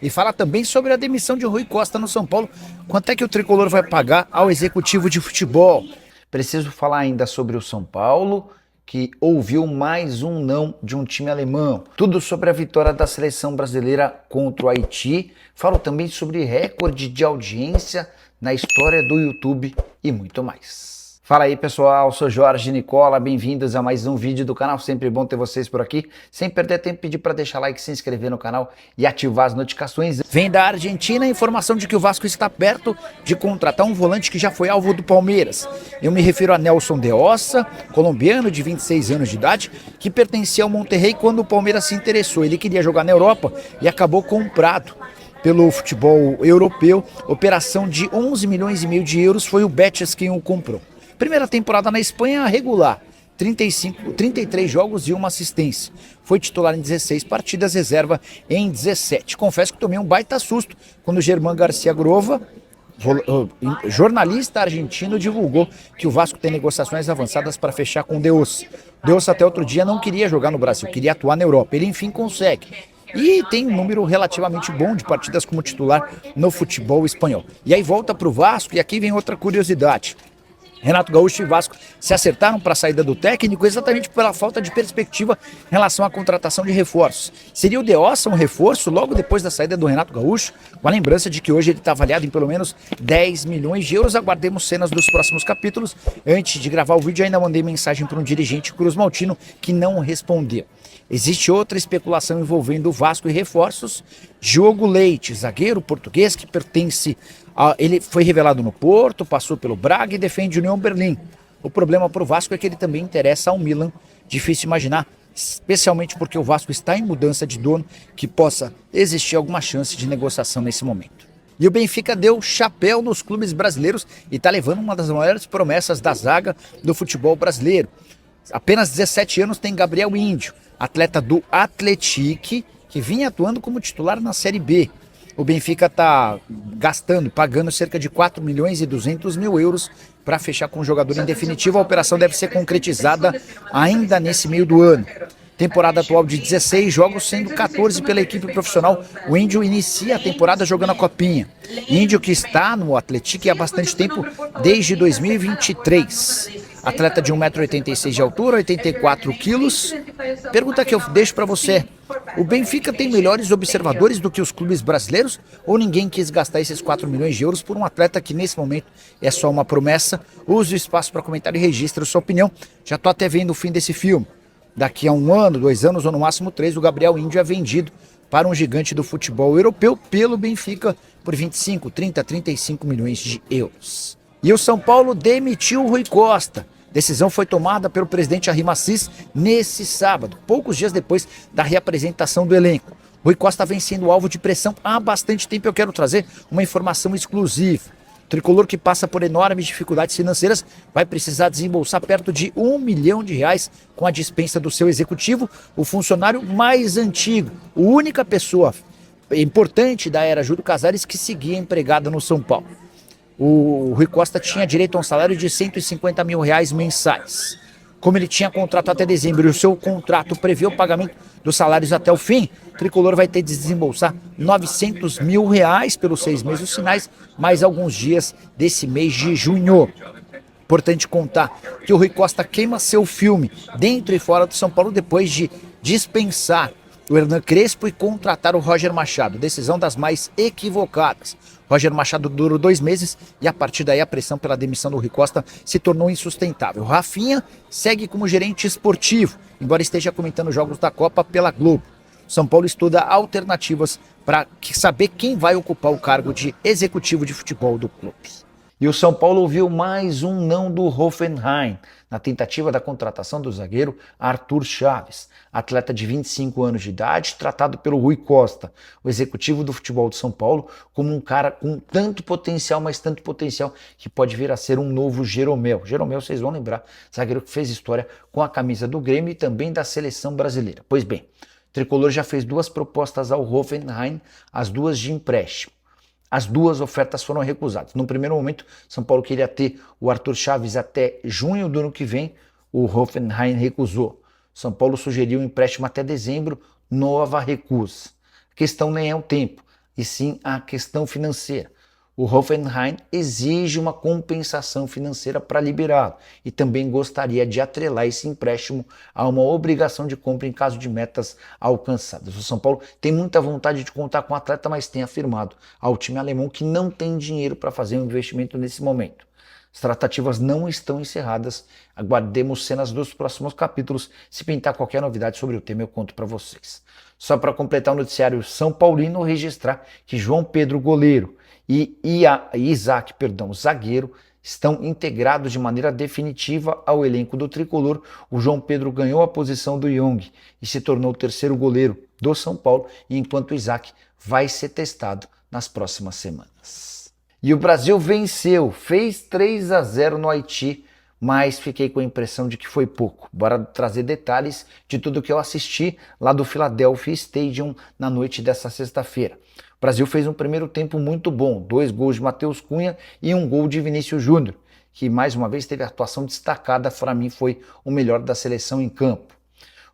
E fala também sobre a demissão de Rui Costa no São Paulo. Quanto é que o tricolor vai pagar ao executivo de futebol? Preciso falar ainda sobre o São Paulo, que ouviu mais um não de um time alemão. Tudo sobre a vitória da seleção brasileira contra o Haiti. Falo também sobre recorde de audiência na história do YouTube e muito mais. Fala aí pessoal, sou Jorge Nicola, bem-vindos a mais um vídeo do canal, sempre bom ter vocês por aqui. Sem perder tempo, pedir para deixar like, se inscrever no canal e ativar as notificações. Vem da Argentina a informação de que o Vasco está perto de contratar um volante que já foi alvo do Palmeiras. Eu me refiro a Nelson de Ossa, colombiano de 26 anos de idade, que pertencia ao Monterrey quando o Palmeiras se interessou. Ele queria jogar na Europa e acabou comprado pelo futebol europeu. Operação de 11 milhões e meio de euros, foi o Betis quem o comprou. Primeira temporada na Espanha regular, 33 jogos e uma assistência. Foi titular em 16 partidas, reserva em 17. Confesso que tomei um baita susto quando o Germán García Grova, jornalista argentino, divulgou que o Vasco tem negociações avançadas para fechar com o De Ossa. De Ossa até outro dia não queria jogar no Brasil, queria atuar na Europa. Ele enfim consegue. E tem um número relativamente bom de partidas como titular no futebol espanhol. E aí volta para o Vasco e aqui vem outra curiosidade. Renato Gaúcho e Vasco se acertaram para a saída do técnico exatamente pela falta de perspectiva em relação à contratação de reforços. Seria o De Ossa um reforço logo depois da saída do Renato Gaúcho? Com a lembrança de que hoje ele está avaliado em pelo menos 10 milhões de euros. Aguardemos cenas dos próximos capítulos. Antes de gravar o vídeo, ainda mandei mensagem para um dirigente Cruz Maltino que não respondeu. Existe outra especulação envolvendo o Vasco e reforços. Diogo Leite, zagueiro português que pertence ele foi revelado no Porto, passou pelo Braga e defende o União Berlim. O problema para o Vasco é que ele também interessa ao Milan. Difícil imaginar, especialmente porque o Vasco está em mudança de dono, que possa existir alguma chance de negociação nesse momento. E o Benfica deu chapéu nos clubes brasileiros e está levando uma das maiores promessas da zaga do futebol brasileiro. Apenas 17 anos tem Gabriel Índio, atleta do Atlético, que vinha atuando como titular na Série B. O Benfica está pagando cerca de 4 milhões e 200 mil euros para fechar com o jogador em definitivo. A operação deve ser concretizada ainda nesse meio do ano. Temporada atual de 16 jogos, sendo 14 pela equipe profissional. O Índio inicia a temporada jogando a Copinha. Índio que está no Atlético há bastante tempo, desde 2023. Atleta de 1,86 m de altura, 84 quilos. Pergunta que eu deixo para você. O Benfica tem melhores observadores do que os clubes brasileiros? Ou ninguém quis gastar esses 4 milhões de euros por um atleta que nesse momento é só uma promessa? Use o espaço para comentário e registre sua opinião. Já estou até vendo o fim desse filme. Daqui a 1 ano, 2 anos ou no máximo 3, o Gabriel Índio é vendido para um gigante do futebol europeu pelo Benfica por 25, 30, 35 milhões de euros. E o São Paulo demitiu o Rui Costa. Decisão foi tomada pelo presidente Arrim Assis nesse sábado, poucos dias depois da reapresentação do elenco. Rui Costa vem sendo alvo de pressão há bastante tempo. Eu quero trazer uma informação exclusiva. O tricolor, que passa por enormes dificuldades financeiras, vai precisar desembolsar perto de R$1 milhão com a dispensa do seu executivo, o funcionário mais antigo, a única pessoa importante da era Júlio Casares que seguia empregada no São Paulo. O Rui Costa tinha direito a um salário de R$150 mil mensais. Como ele tinha contrato até dezembro e o seu contrato prevê o pagamento dos salários até o fim, o tricolor vai ter de desembolsar R$900 mil pelos 6 meses finais, mais alguns dias desse mês de junho. Importante contar que o Rui Costa queima seu filme dentro e fora do São Paulo depois de dispensar o Hernan Crespo e contratar o Roger Machado. Decisão das mais equivocadas. Roger Machado durou 2 meses e a partir daí a pressão pela demissão do Rui Costa se tornou insustentável. Rafinha segue como gerente esportivo, embora esteja comentando jogos da Copa pela Globo. São Paulo estuda alternativas para saber quem vai ocupar o cargo de executivo de futebol do clube. E o São Paulo ouviu mais um não do Hoffenheim na tentativa da contratação do zagueiro Arthur Chaves, atleta de 25 anos de idade, tratado pelo Rui Costa, o executivo do futebol de São Paulo, como um cara com tanto potencial, mas tanto potencial, que pode vir a ser um novo Jeromel. Jeromel, vocês vão lembrar, zagueiro que fez história com a camisa do Grêmio e também da seleção brasileira. Pois bem, o tricolor já fez 2 propostas ao Hoffenheim, as 2 de empréstimo. As 2 ofertas foram recusadas. No primeiro momento, São Paulo queria ter o Arthur Chaves até junho do ano que vem, o Hoffenheim recusou. São Paulo sugeriu um empréstimo até dezembro, nova recusa. A questão nem é o tempo. e sim a questão financeira. O Hoffenheim exige uma compensação financeira para liberá-lo e também gostaria de atrelar esse empréstimo a uma obrigação de compra em caso de metas alcançadas. O São Paulo tem muita vontade de contar com o atleta, mas tem afirmado ao time alemão que não tem dinheiro para fazer um investimento nesse momento. As tratativas não estão encerradas, aguardemos cenas dos próximos capítulos. Se pintar qualquer novidade sobre o tema eu conto para vocês. Só para completar o noticiário São Paulino, registrar que João Pedro, goleiro, e Isaac, zagueiro, estão integrados de maneira definitiva ao elenco do tricolor. O João Pedro ganhou a posição do Young e se tornou o terceiro goleiro do São Paulo, enquanto o Isaac vai ser testado nas próximas semanas. E o Brasil venceu, fez 3-0 no Haiti, mas fiquei com a impressão de que foi pouco. Bora trazer detalhes de tudo que eu assisti lá do Philadelphia Stadium na noite dessa sexta-feira. O Brasil fez um primeiro tempo muito bom, 2 gols de Matheus Cunha e 1 gol de Vinícius Júnior, que mais uma vez teve atuação destacada, para mim foi o melhor da seleção em campo.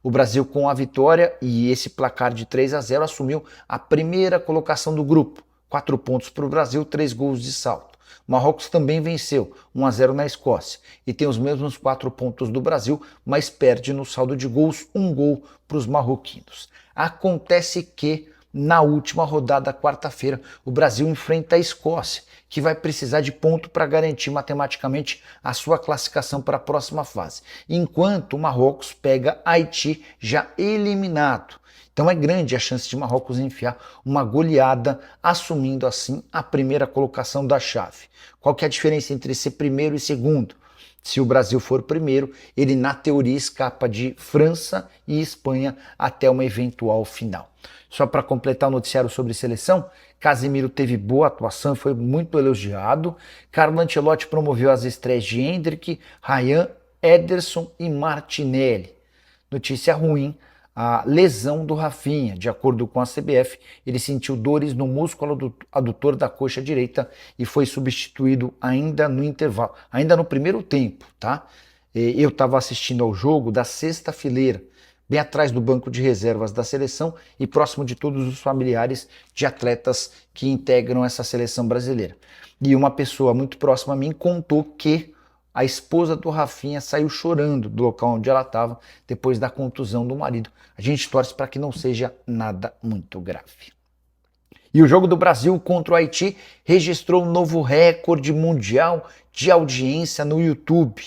O Brasil, com a vitória e esse placar de 3-0, assumiu a primeira colocação do grupo, 4 pontos para o Brasil, 3 gols de salto. Marrocos também venceu, 1-0 na Escócia, e tem os mesmos 4 pontos do Brasil, mas perde no saldo de gols, 1 gol para os marroquinos. Acontece que, na última rodada, quarta-feira, o Brasil enfrenta a Escócia, que vai precisar de ponto para garantir matematicamente a sua classificação para a próxima fase, enquanto o Marrocos pega Haiti já eliminado. Então é grande a chance de Marrocos enfiar uma goleada, assumindo assim a primeira colocação da chave. Qual que é a diferença entre ser primeiro e segundo? Se o Brasil for primeiro, ele na teoria escapa de França e Espanha até uma eventual final. Só para completar o noticiário sobre seleção, Casemiro teve boa atuação e foi muito elogiado. Carlo Ancelotti promoveu as estreias de Endrick, Ryan, Ederson e Martinelli. Notícia ruim, a lesão do Rafinha. De acordo com a CBF, ele sentiu dores no músculo adutor da coxa direita e foi substituído ainda no intervalo, ainda no primeiro tempo, tá? Eu estava assistindo ao jogo da sexta fileira, bem atrás do banco de reservas da seleção e próximo de todos os familiares de atletas que integram essa seleção brasileira. E uma pessoa muito próxima a mim contou que a esposa do Rafinha saiu chorando do local onde ela estava depois da contusão do marido. A gente torce para que não seja nada muito grave. E o jogo do Brasil contra o Haiti registrou um novo recorde mundial de audiência no YouTube.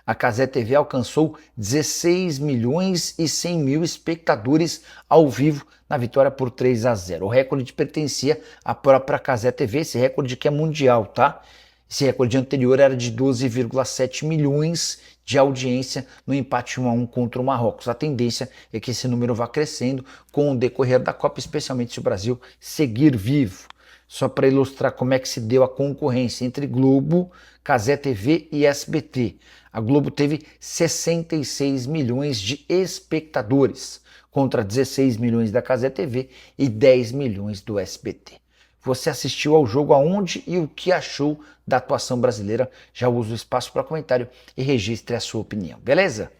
A Cazé TV alcançou 16 milhões e 100 mil espectadores ao vivo na vitória por 3-0. O recorde pertencia à própria Cazé TV, esse recorde que é mundial, tá? Esse recorde anterior era de 12,7 milhões de audiência no empate 1-1 contra o Marrocos. A tendência é que esse número vá crescendo com o decorrer da Copa, especialmente se o Brasil seguir vivo. Só para ilustrar como é que se deu a concorrência entre Globo, Cazé TV e SBT. A Globo teve 66 milhões de espectadores, contra 16 milhões da Cazé TV e 10 milhões do SBT. Você assistiu ao jogo aonde e o que achou da atuação brasileira? Já uso o espaço para comentário e registre a sua opinião, beleza?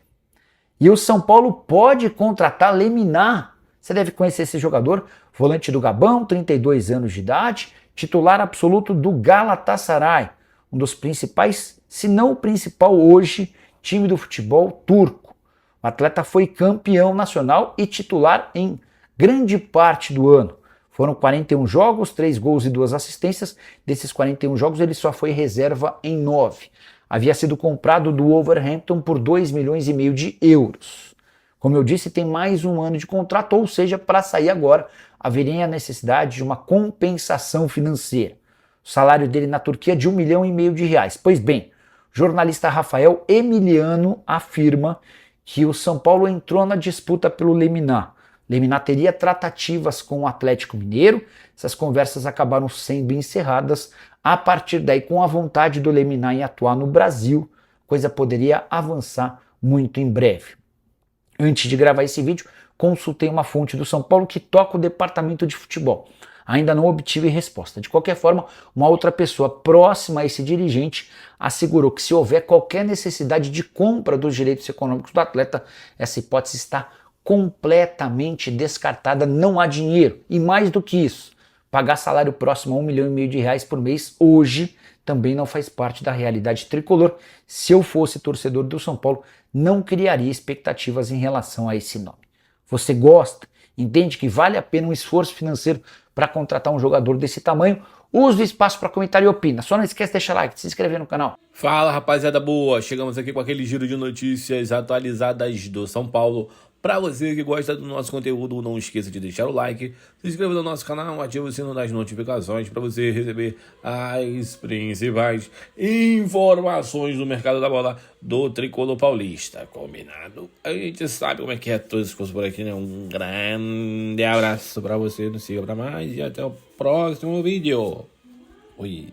E o São Paulo pode contratar Lemina. Você deve conhecer esse jogador, volante do Gabão, 32 anos de idade, titular absoluto do Galatasaray, um dos principais, se não o principal hoje, time do futebol turco. O atleta foi campeão nacional e titular em grande parte do ano. Foram 41 jogos, 3 gols e 2 assistências. Desses 41 jogos, ele só foi reserva em 9. Havia sido comprado do Wolverhampton por 2,5 milhões de euros. Como eu disse, tem mais um ano de contrato, ou seja, para sair agora, haveria a necessidade de uma compensação financeira. O salário dele na Turquia é de 1,5 milhão de reais. Pois bem, o jornalista Rafael Emiliano afirma que o São Paulo entrou na disputa pelo Lemina. Lemina teria tratativas com o Atlético Mineiro, essas conversas acabaram sendo encerradas. A partir daí, com a vontade do Lemina em atuar no Brasil, a coisa poderia avançar muito em breve. Antes de gravar esse vídeo, consultei uma fonte do São Paulo que toca o departamento de futebol. Ainda não obtive resposta. De qualquer forma, uma outra pessoa próxima a esse dirigente assegurou que se houver qualquer necessidade de compra dos direitos econômicos do atleta, essa hipótese está completamente descartada, não há dinheiro. E mais do que isso, Pagar salário próximo a R$1,5 milhão por mês hoje também não faz parte da realidade tricolor. Se eu fosse torcedor do São Paulo, não criaria expectativas em relação a esse nome. Você gosta? Entende que vale a pena um esforço financeiro para contratar um jogador desse tamanho? Use o espaço para comentário e opina. Só não esquece de deixar like, de se inscrever no canal. Fala, rapaziada boa! Chegamos aqui com aquele giro de notícias atualizadas do São Paulo. Para você que gosta do nosso conteúdo, não esqueça de deixar o like, se inscreva no nosso canal, ative o sino das notificações para você receber as principais informações do mercado da bola do Tricolor Paulista. Combinado? A gente sabe como é que é todas as coisas por aqui, né? Um grande abraço para você, nos siga para mais e até o próximo vídeo. Oi.